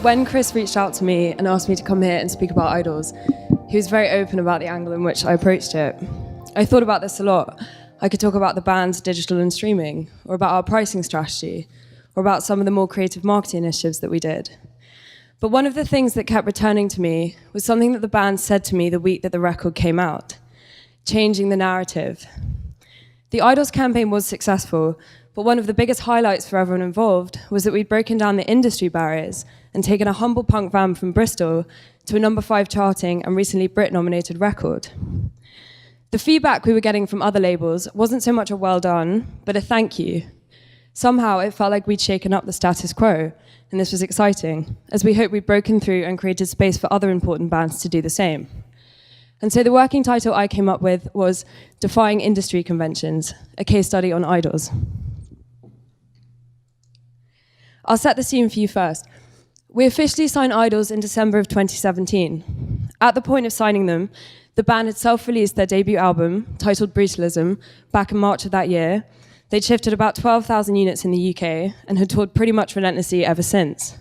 When Chris reached out to me and asked me to come here and speak about IDLES, he was very open about the angle in which I approached it. I thought about this a lot. I could talk about the band's digital and streaming, or about our pricing strategy, or about some of the more creative marketing initiatives that we did. But one of the things that kept returning to me was something that the band said to me the week that the record came out: changing the narrative. The IDLES campaign was successful, but one of the biggest highlights for everyone involved was that we'd broken down the industry barriers and taken a humble punk band from Bristol to a #5 charting and recently Brit-nominated record. The feedback we were getting from other labels wasn't so much a well done, but a thank you. Somehow it felt like we'd shaken up the status quo, and this was exciting, as we hoped we'd broken through and created space for other important bands to do the same. And so the working title I came up with was Defying Industry Conventions, a case study on IDLES. I'll set the scene for you first. We officially signed IDLES in December of 2017. At the point of signing them, the band had self-released their debut album, titled Brutalism, back in March of that year. They'd shifted about 12,000 units in the UK and had toured pretty much relentlessly ever since.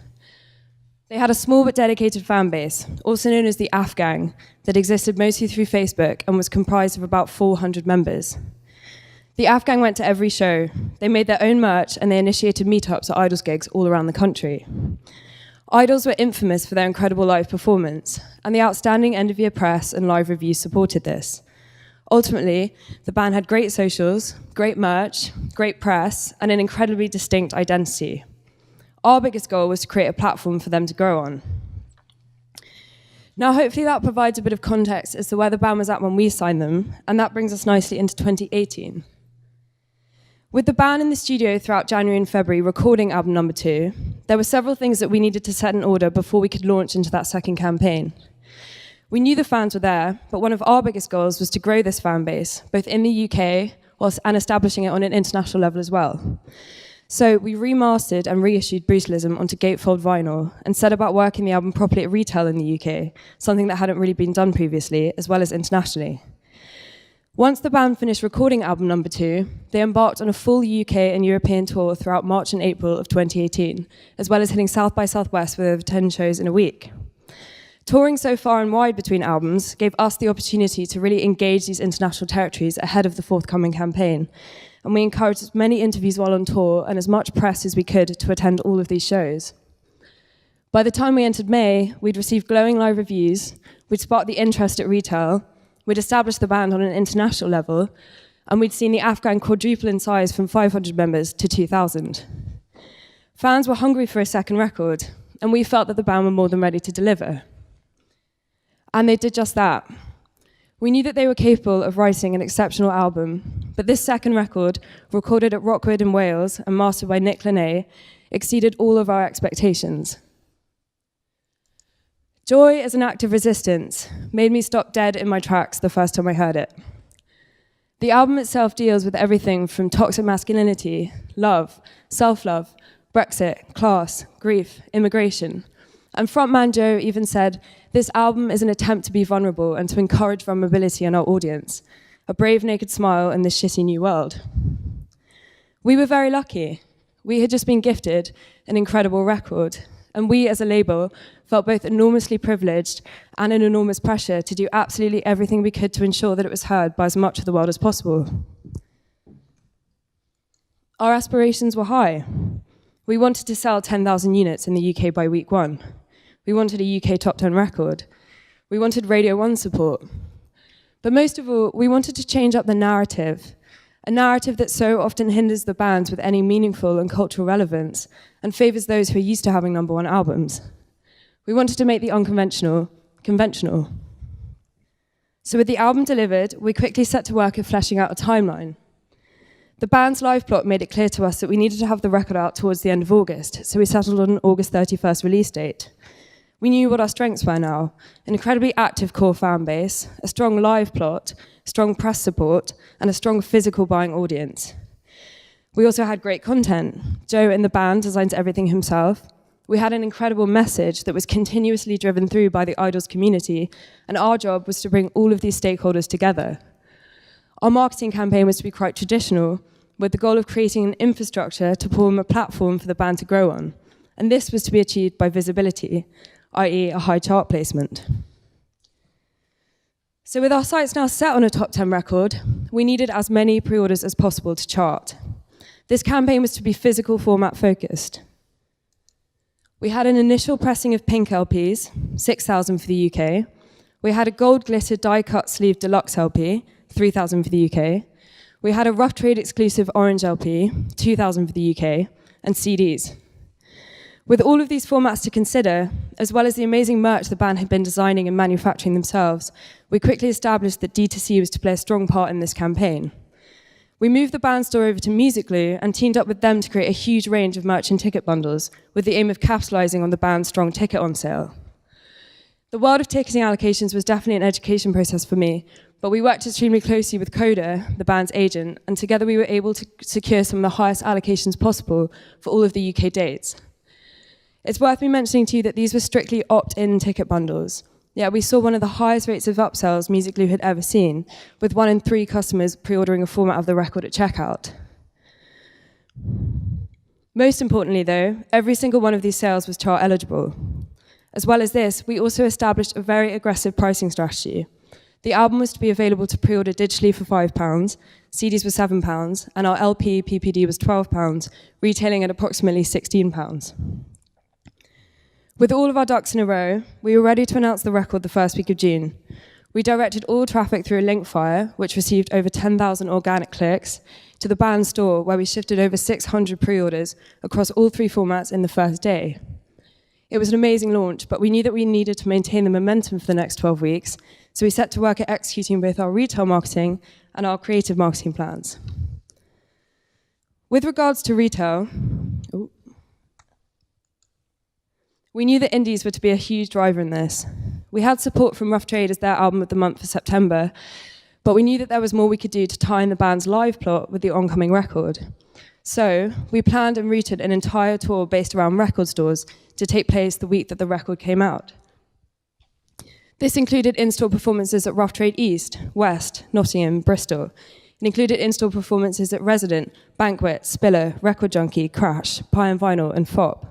They had a small but dedicated fan base, also known as the AF Gang, that existed mostly through Facebook and was comprised of about 400 members. The AF Gang went to every show. They made their own merch and they initiated meetups at IDLES gigs all around the country. IDLES were infamous for their incredible live performance, and the outstanding end-of-year press and live reviews supported this. Ultimately, the band had great socials, great merch, great press, and an incredibly distinct identity. Our biggest goal was to create a platform for them to grow on. Now, hopefully that provides a bit of context as to where the band was at when we signed them, and that brings us nicely into 2018. With the band in the studio throughout January and February recording album number 2, there were several things that we needed to set in order before we could launch into that second campaign. We knew the fans were there, but one of our biggest goals was to grow this fan base, both in the UK and establishing it on an international level as well. So we remastered and reissued Brutalism onto gatefold vinyl and set about working the album properly at retail in the UK, something that hadn't really been done previously, as well as internationally. Once the band finished recording album number 2, they embarked on a full UK and European tour throughout March and April of 2018, as well as hitting South by Southwest with over 10 shows in a week. Touring so far and wide between albums gave us the opportunity to really engage these international territories ahead of the forthcoming campaign, and we encouraged as many interviews while on tour and as much press as we could to attend all of these shows. By the time we entered May, we'd received glowing live reviews, we'd sparked the interest at retail, we'd established the band on an international level, and we'd seen the AF Gang quadruple in size from 500 members to 2,000. Fans were hungry for a second record, and we felt that the band were more than ready to deliver. And they did just that. We knew that they were capable of writing an exceptional album, but this second record, recorded at Rockwood in Wales and mastered by Nick Launay, exceeded all of our expectations. Joy as an act of resistance made me stop dead in my tracks the first time I heard it. The album itself deals with everything from toxic masculinity, love, self-love, Brexit, class, grief, immigration. And frontman Joe even said, "This album is an attempt to be vulnerable and to encourage vulnerability in our audience, a brave naked smile in this shitty new world." We were very lucky. We had just been gifted an incredible record, and we as a label felt both enormously privileged and an enormous pressure to do absolutely everything we could to ensure that it was heard by as much of the world as possible. Our aspirations were high. We wanted to sell 10,000 units in the UK by week 1. We wanted a UK top 10 record. We wanted Radio 1 support. But most of all, we wanted to change up the narrative, a narrative that so often hinders the bands with any meaningful and cultural relevance and favours those who are used to having #1 albums. We wanted to make the unconventional conventional. So with the album delivered, we quickly set to work at fleshing out a timeline. The band's live plot made it clear to us that we needed to have the record out towards the end of August, so we settled on an August 31st release date. We knew what our strengths were now: an incredibly active core fan base, a strong live plot, strong press support, and a strong physical buying audience. We also had great content. Joe in the band designs everything himself. We had an incredible message that was continuously driven through by the IDLES community, and our job was to bring all of these stakeholders together. Our marketing campaign was to be quite traditional, with the goal of creating an infrastructure to form a platform for the band to grow on. and this was to be achieved by visibility, i.e. a high chart placement. So with our sights now set on a top 10 record, we needed as many pre-orders as possible to chart. This campaign was to be physical format focused. We had an initial pressing of pink LPs, 6,000 for the UK. We had a gold glitter die-cut sleeve deluxe LP, 3,000 for the UK. We had a rough trade exclusive orange LP, 2,000 for the UK, and CDs. With all of these formats to consider, as well as the amazing merch the band had been designing and manufacturing themselves, we quickly established that D2C was to play a strong part in this campaign. We moved the band store over to Musical.ly and teamed up with them to create a huge range of merch and ticket bundles, with the aim of capitalizing on the band's strong ticket on sale. The world of ticketing allocations was definitely an education process for me, but we worked extremely closely with Coda, the band's agent, and together we were able to secure some of the highest allocations possible for all of the UK dates. It's worth me mentioning to you that these were strictly opt-in ticket bundles. Yet we saw one of the highest rates of upsells Musical.ly had ever seen, with 1 in 3 customers pre-ordering a format of the record at checkout. Most importantly though, every single one of these sales was chart eligible. As well as this, we also established a very aggressive pricing strategy. The album was to be available to pre-order digitally for £5, CDs were £7, and our LP PPD was £12, retailing at approximately £16. With all of our ducks in a row, we were ready to announce the record the first week of June. We directed all traffic through a link fire, which received over 10,000 organic clicks, to the band store, where we shifted over 600 pre-orders across all 3 formats in the first day. It was an amazing launch, but we knew that we needed to maintain the momentum for the next 12 weeks, so we set to work at executing both our retail marketing and our creative marketing plans. With regards to retail, we knew that indies were to be a huge driver in this. We had support from Rough Trade as their album of the month for September, but we knew that there was more we could do to tie in the band's live plot with the oncoming record. So we planned and routed an entire tour based around record stores to take place the week that the record came out. This included in-store performances at Rough Trade East, West, Nottingham, Bristol. It included in-store performances at Resident, Banquet, Spiller, Record Junkie, Crash, Pie and Vinyl, and FOP.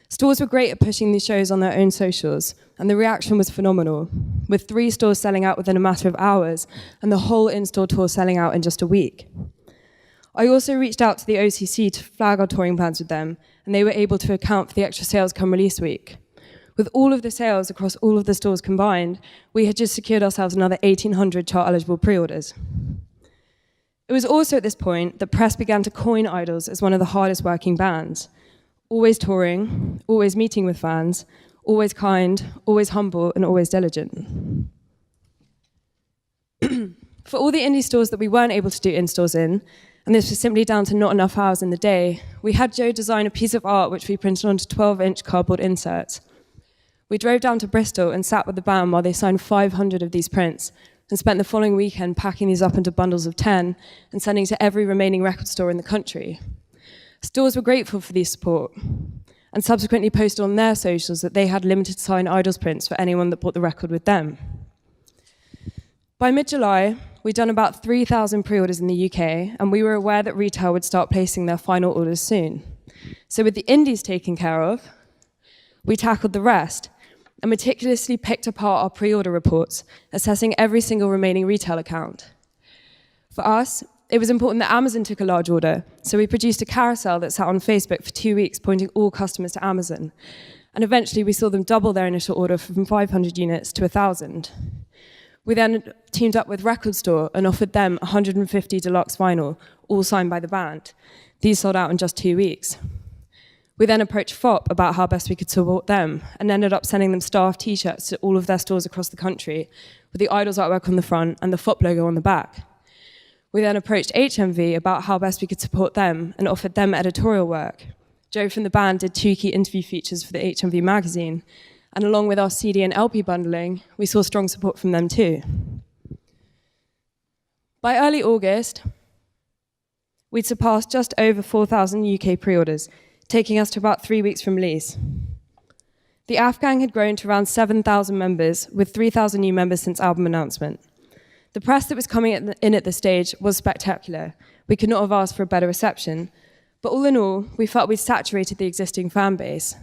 Stores were great at pushing these shows on their own socials, and the reaction was phenomenal, with 3 stores selling out within a matter of hours, and the whole in-store tour selling out in just a week. I also reached out to the OCC to flag our touring plans with them, and they were able to account for the extra sales come release week. With all of the sales across all of the stores combined, we had just secured ourselves another 1,800 chart-eligible pre-orders. It was also at this point that press began to coin IDLES as one of the hardest working bands. Always touring, always meeting with fans, always kind, always humble, and always diligent. For all the indie stores that we weren't able to do in-stores in, and this was simply down to not enough hours in the day, we had Joe design a piece of art which we printed onto 12-inch cardboard inserts. We drove down to Bristol and sat with the band while they signed 500 of these prints, and spent the following weekend packing these up into bundles of 10 and sending to every remaining record store in the country. Stores were grateful for this support, and subsequently posted on their socials that they had limited signed IDLES prints for anyone that bought the record with them. By mid-July, we'd done about 3,000 pre-orders in the UK, and we were aware that retail would start placing their final orders soon. So with the indies taken care of, we tackled the rest, and meticulously picked apart our pre-order reports, assessing every single remaining retail account. For us, it was important that Amazon took a large order, so we produced a carousel that sat on Facebook for 2 weeks, pointing all customers to Amazon. And eventually we saw them double their initial order from 500 units to 1,000. We then teamed up with Record Store and offered them 150 deluxe vinyl, all signed by the band. These sold out in just 2 weeks. We then approached FOP about how best we could support them, and ended up sending them staff t-shirts to all of their stores across the country, with the IDLES artwork on the front and the FOP logo on the back. We then approached HMV about how best we could support them and offered them editorial work. Joe from the band did 2 key interview features for the HMV magazine, and along with our CD and LP bundling, we saw strong support from them too. By early August, we'd surpassed just over 4,000 UK pre-orders, taking us to about 3 weeks from release. The AF Gang had grown to around 7,000 members, with 3,000 new members since album announcement. The press that was coming in at this stage was spectacular. We could not have asked for a better reception, But all in all, we felt we'd saturated the existing fan base.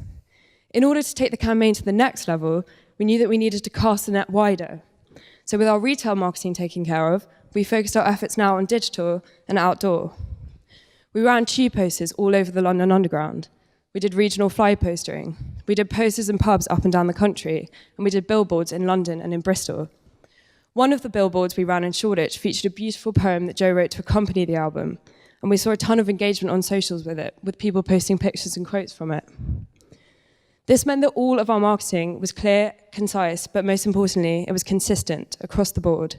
In order to take the campaign to the next level, we knew that we needed to cast the net wider. So with our retail marketing taken care of, we focused our efforts now on digital and outdoor. We ran tube posters all over the London Underground. We did regional fly postering. We did posters in pubs up and down the country, and we did billboards in London and in Bristol. One of the billboards we ran in Shoreditch featured a beautiful poem that Joe wrote to accompany the album, and we saw a ton of engagement on socials with it, with people posting pictures and quotes from it. This meant that all of our marketing was clear, concise, but most importantly, it was consistent across the board.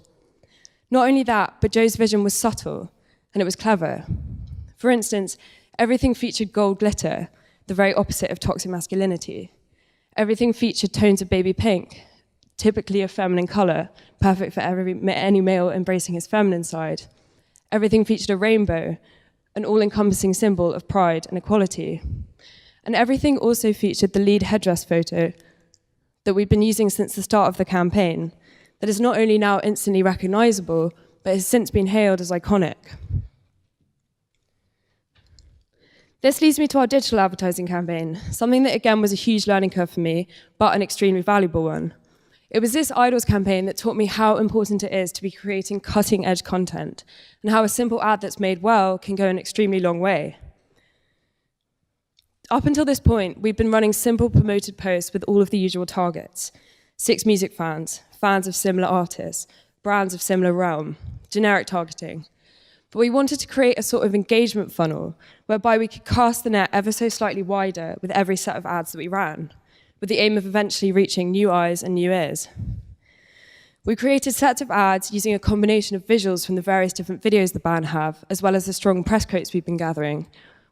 Not only that, but Joe's vision was subtle, and it was clever. For instance, everything featured gold glitter, the very opposite of toxic masculinity. Everything featured tones of baby pink, typically a feminine color, perfect for any male embracing his feminine side. Everything featured a rainbow, an all-encompassing symbol of pride and equality. And everything also featured the lead headdress photo that we've been using since the start of the campaign, that is not only now instantly recognizable, but has since been hailed as iconic. This leads me to our digital advertising campaign, something that again was a huge learning curve for me, but an extremely valuable one. It was this IDLES campaign that taught me how important it is to be creating cutting-edge content, and how a simple ad that's made well can go an extremely long way. Up until this point, we've been running simple promoted posts with all of the usual targets: 6 music fans, fans of similar artists, brands of similar realm, generic targeting. But we wanted to create a sort of engagement funnel whereby we could cast the net ever so slightly wider with every set of ads that we ran, with the aim of eventually reaching new eyes and new ears. We created sets of ads using a combination of visuals from the various different videos the band have, as well as the strong press quotes we've been gathering,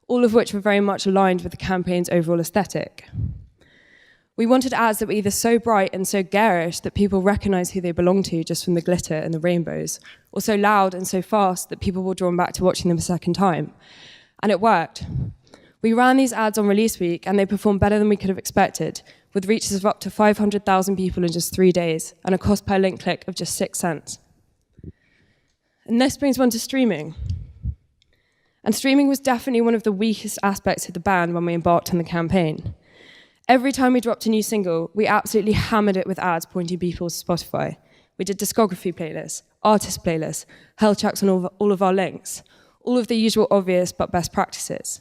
all of which were very much aligned with the campaign's overall aesthetic. We wanted ads that were either so bright and so garish that people recognize who they belong to just from the glitter and the rainbows, or so loud and so fast that people were drawn back to watching them a second time. And it worked. We ran these ads on release week, and they performed better than we could have expected, with reaches of up to 500,000 people in just 3 days, and a cost per link click of just 6 cents. And this brings one to streaming. And streaming was definitely one of the weakest aspects of the band when we embarked on the campaign. Every time we dropped a new single, we absolutely hammered it with ads pointing people to Spotify. We did discography playlists, artist playlists, health checks on all of our links, all of the usual obvious but best practices.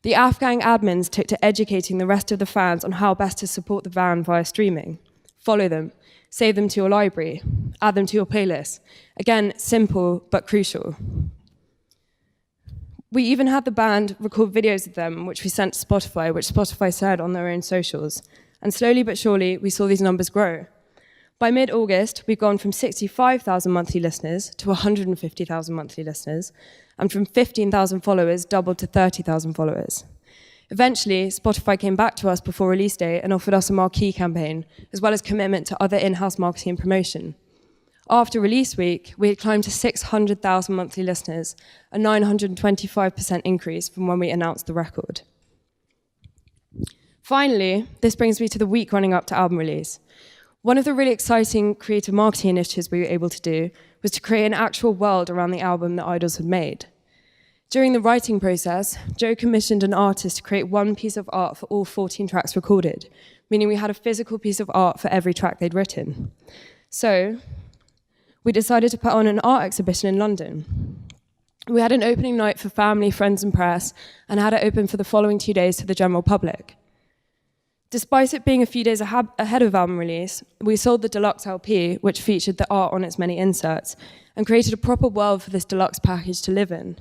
The Afghan admins took to educating the rest of the fans on how best to support the band via streaming. Follow them, save them to your library, add them to your playlist. Again, simple but crucial. We even had the band record videos of them, which we sent to Spotify, which Spotify shared on their own socials. And slowly but surely, we saw these numbers grow. By mid-August, we'd gone from 65,000 monthly listeners to 150,000 monthly listeners, and from 15,000 followers doubled to 30,000 followers. Eventually, Spotify came back to us before release day and offered us a marquee campaign, as well as commitment to other in-house marketing and promotion. After release week, we had climbed to 600,000 monthly listeners, a 925% increase from when we announced the record. Finally, this brings me to the week running up to album release. One of the really exciting creative marketing initiatives we were able to do was to create an actual world around the album that IDLES had made. During the writing process, Joe commissioned an artist to create one piece of art for all 14 tracks recorded, meaning we had a physical piece of art for every track they'd written. So, we decided to put on an art exhibition in London. We had an opening night for family, friends, and press, and had it open for the following 2 days to the general public. Despite it being a few days ahead of album release, we sold the deluxe LP, which featured the art on its many inserts, and created a proper world for this deluxe package to live in.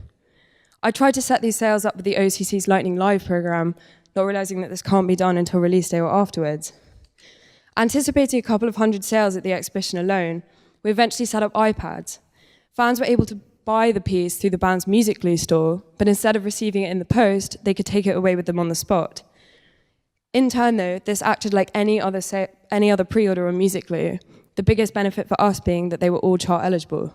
I tried to set these sales up with the OCC's Lightning Live program, not realizing that this can't be done until release day or afterwards. Anticipating a couple of hundred sales at the exhibition alone, we eventually set up iPads. Fans were able to buy the piece through the band's Musical.ly store, but instead of receiving it in the post, they could take it away with them on the spot. In turn, though, this acted like any other pre-order on Musical.ly, the biggest benefit for us being that they were all chart eligible.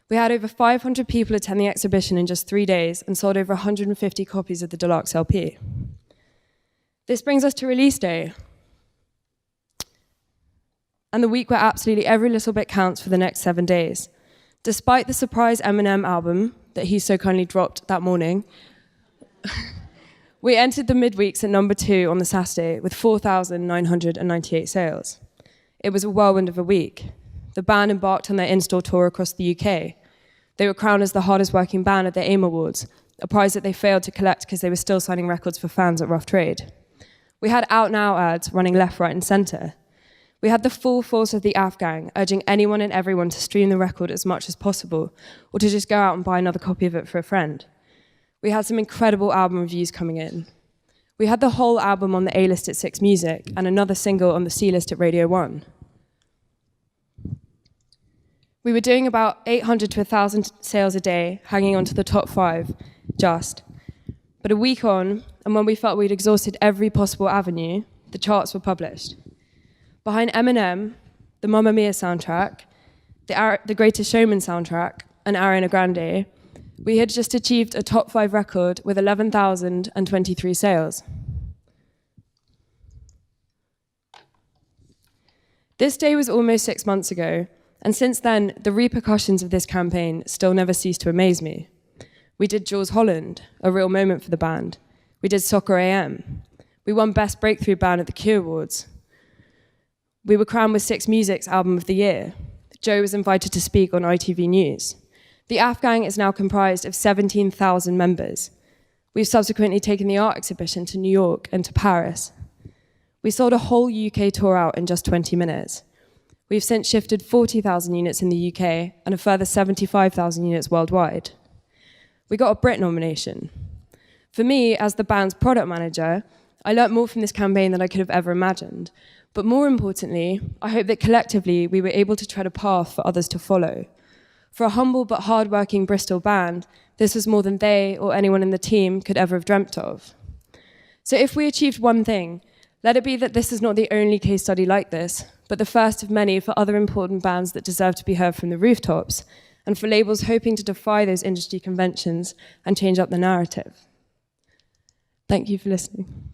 We had over 500 people attend the exhibition in just 3 days and sold over 150 copies of the deluxe LP. This brings us to release day, and the week where absolutely every little bit counts for the next 7 days. Despite the surprise Eminem album that he so kindly dropped that morning, We entered the midweeks at number 2 on the Saturday with 4,998 sales. It was a whirlwind of a week. The band embarked on their in-store tour across the UK. They were crowned as the hardest working band at the AIM Awards, a prize that they failed to collect because they were still signing records for fans at Rough Trade. We had Out Now ads running left, right, and centre. We had the full force of the AF gang urging anyone and everyone to stream the record as much as possible, or to just go out and buy another copy of it for a friend. We had some incredible album reviews coming in. We had the whole album on the A-list at 6 Music and another single on the C-list at Radio 1. We were doing about 800 to 1,000 sales a day, hanging on to the top 5, just. But a week on, and when we felt we'd exhausted every possible avenue, the charts were published. Behind Eminem, the Mamma Mia soundtrack, the Greatest Showman soundtrack, and Ariana Grande, we had just achieved a top 5 record with 11,023 sales. This day was almost 6 months ago, and since then, the repercussions of this campaign still never cease to amaze me. We did Jules Holland, a real moment for the band. We did Soccer AM. We won Best Breakthrough Band at the Q Awards. We were crowned with 6 Music's Album of the Year. Joe was invited to speak on ITV News. The AF Gang is now comprised of 17,000 members. We've subsequently taken the art exhibition to New York and to Paris. We sold a whole UK tour out in just 20 minutes. We've since shifted 40,000 units in the UK and a further 75,000 units worldwide. We got a Brit nomination. For me, as the band's product manager, I learnt more from this campaign than I could have ever imagined. But more importantly, I hope that collectively we were able to tread a path for others to follow. For a humble but hard-working Bristol band, this was more than they or anyone in the team could ever have dreamt of. So if we achieved one thing, let it be that this is not the only case study like this, but the first of many for other important bands that deserve to be heard from the rooftops, and for labels hoping to defy those industry conventions and change up the narrative. Thank you for listening.